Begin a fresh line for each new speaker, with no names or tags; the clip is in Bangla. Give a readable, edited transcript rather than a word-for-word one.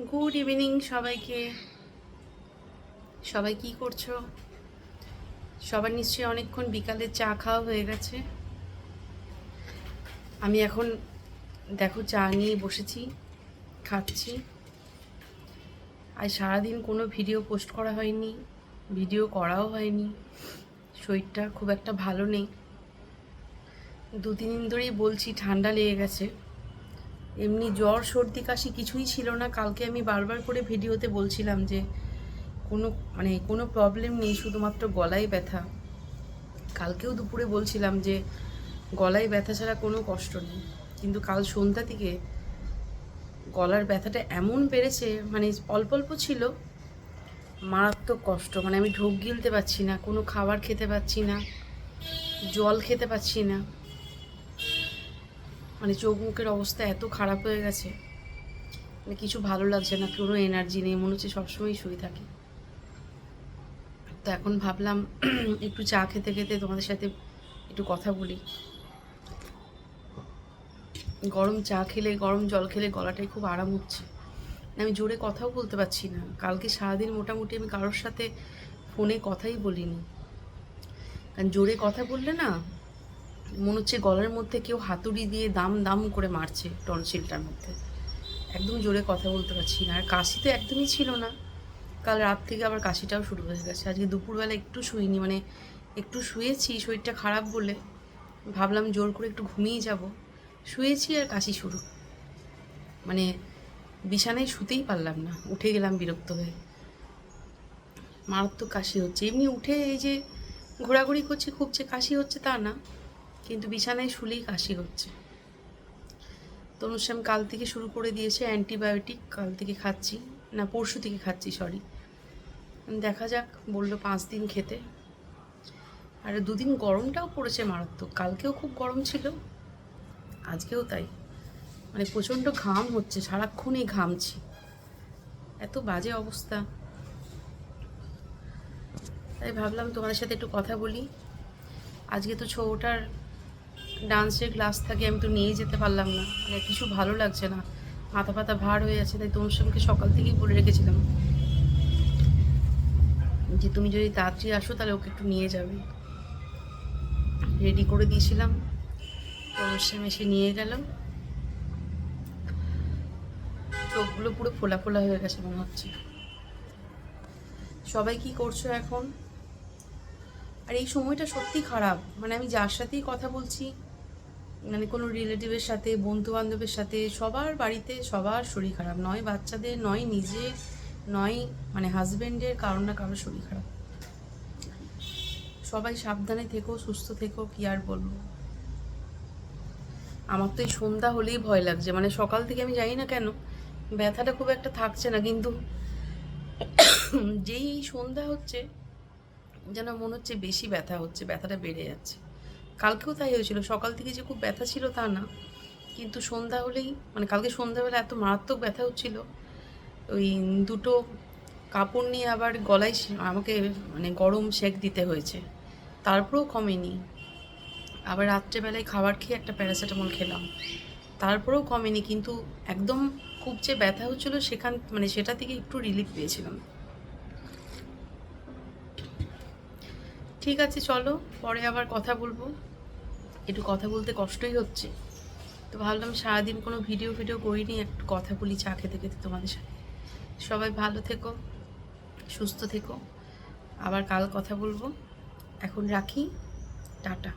গুড ইভিনিং সবাইকে। সবাই কি করছো? সবার নিশ্চয়ই অনেকক্ষণ বিকালে চা খাওয়া হয়ে গেছে। আমি এখন দেখো চা নিয়ে বসেছি, খাচ্ছি। আর সারাদিন কোনো ভিডিও পোস্ট করা হয়নি, ভিডিও করাও হয়নি। শরীরটা খুব একটা ভালো নেই, 2-3 দিন ধরেই বলছি ঠান্ডা লেগে গেছে। এমনি জ্বর সর্দি কাশি কিছুই ছিল না। কালকে আমি বারবার করে ভিডিওতে বলছিলাম যে কোনো প্রবলেম নেই, শুধুমাত্র গলায় ব্যথা। কালকেও দুপুরে বলছিলাম যে গলায় ব্যথা ছাড়া কোনো কষ্ট নেই, কিন্তু কাল সন্ধ্যা থেকে গলার ব্যথাটা এমন বেড়েছে, অল্প অল্প ছিল, মারাত্মক কষ্ট। আমি ঢোক গিলতে পারছি না, কোনো খাবার খেতে পারছি না, জল খেতে পারছি না। চোখ মুখের অবস্থা এত খারাপ হয়ে গেছে, কিছু ভালো লাগছে না, কোনো এনার্জি নেই, মনে হচ্ছে সবসময় শুয়ে থাকি। তো এখন ভাবলাম একটু চা খেতে খেতে তোমাদের সাথে একটু কথা বলি। গরম চা খেলে, গরম জল খেলে গলাটায় খুব আরাম হচ্ছে। আমি জোরে কথাও বলতে পারছি না। কালকে সারাদিন মোটামুটি আমি কারোর সাথে ফোনে কথাই বলিনি, কারণ জোরে কথা বললে না মনে হচ্ছে গলার মধ্যে কেউ হাতুড়ি দিয়ে দাম দাম করে মারছে টনসিলটার মধ্যে। একদম জোরে কথা বলতে পারছি না। আর কাশি তো একদমই ছিল না, কাল রাত থেকে আবার কাশিটাও শুরু হয়ে গেছে। আজকে দুপুরবেলা একটু শুইনি, একটু শুয়েছি শরীরটা খারাপ বলে, ভাবলাম জোর করে একটু ঘুমিয়ে যাব। শুয়েছি আর কাশি শুরু। বিছানায় শুতেই পারলাম না, উঠে গেলাম বিরক্ত হয়ে। মারাত্মক কাশি হচ্ছে। এমনি উঠে এই যে ঘোরাঘুরি করছি, খুব যে কাশি হচ্ছে তা না, কিন্তু বিছানায় শুলেই কাশি হচ্ছে। তনুশ্যাম কাল থেকে শুরু করে দিয়েছে অ্যান্টিবায়োটিক। কাল থেকে খাচ্ছি, না পরশু থেকে খাচ্ছি, সরি। দেখা যাক, বললো 5 দিন খেতে। আর 2 দিন গরমটাও পড়েছে মারাত্মক। কালকেও খুব গরম ছিল, আজকেও তাই। প্রচণ্ড ঘাম হচ্ছে, সারাক্ষণই ঘামছি, এত বাজে অবস্থা। তাই ভাবলাম তোমাদের সাথে একটু কথা বলি। আজকে তো ছোটার ডান্সের ক্লাস থাকে, আমি তো নিয়ে যেতে পারলাম না। কিছু ভালো লাগছে না, মাথা পাতা ভার হয়ে আছে। তাই তোমার সঙ্গে সকাল থেকেই বলে রেখেছিলাম যে তুমি যদি তাড়াতাড়ি আসো তাহলে ওকে একটু নিয়ে যাবে। রেডি করে দিয়েছিলাম, তোমার সঙ্গে এসে নিয়ে গেল। চোখগুলো পুরো ফোলা ফোলা হয়ে গেছে মনে হচ্ছে। সবাই কি করছো এখন? আর এই সময়টা সত্যি খারাপ। আমি যার সাথেই কথা বলছি, কোনো রিলেটিভের সাথে, বন্ধু বান্ধবের সাথে, সবার বাড়িতে সবার শরীর খারাপ। নয় বাচ্চাদের, নয় নিজের, নয় হাজব্যান্ডের, কারোর না কারোর শরীর খারাপ। সবাই সাবধানে থেকো, সুস্থ থেকো, কি আর বলবো। আমার তো এই সন্ধ্যা হলেই ভয় লাগছে। সকাল থেকে আমি জানি না কেন ব্যথাটা খুব একটা থাকছে না, কিন্তু যেই এই সন্ধ্যা হচ্ছে যেন মনে হচ্ছে বেশি ব্যথা হচ্ছে, ব্যথাটা বেড়ে যাচ্ছে। কালকেও তাই হয়েছিল, সকাল থেকে যে খুব ব্যথা ছিল তা না, কিন্তু সন্ধ্যা হলেই কালকে সন্ধ্যাবেলা এত মারাত্মক ব্যথা হচ্ছিল। ওই দুটো কাপড় নিয়ে আবার গলায় আমাকে গরম সেঁক দিতে হয়েছে, তারপরেও কমেনি। আবার রাত্রেবেলায় খাবার খেয়ে একটা প্যারাসিটামল খেলাম, তারপরেও কমেনি। কিন্তু একদম খুব যে ব্যথা হচ্ছিলো সেটা থেকে একটু রিলিফ পেয়েছিলাম। ঠিক আছে, চলো পরে আবার কথা বলবো। একটু কথা বলতে কষ্টই হচ্ছে, তো ভাবলাম সারাদিন কোনো ভিডিও করিনি, একটু কথা বলি চা খেতে খেতে তোমাদের সাথে। সবাই ভালো থেকো, সুস্থ থেকো, আবার কাল কথা বলবো। এখন রাখি, টাটা।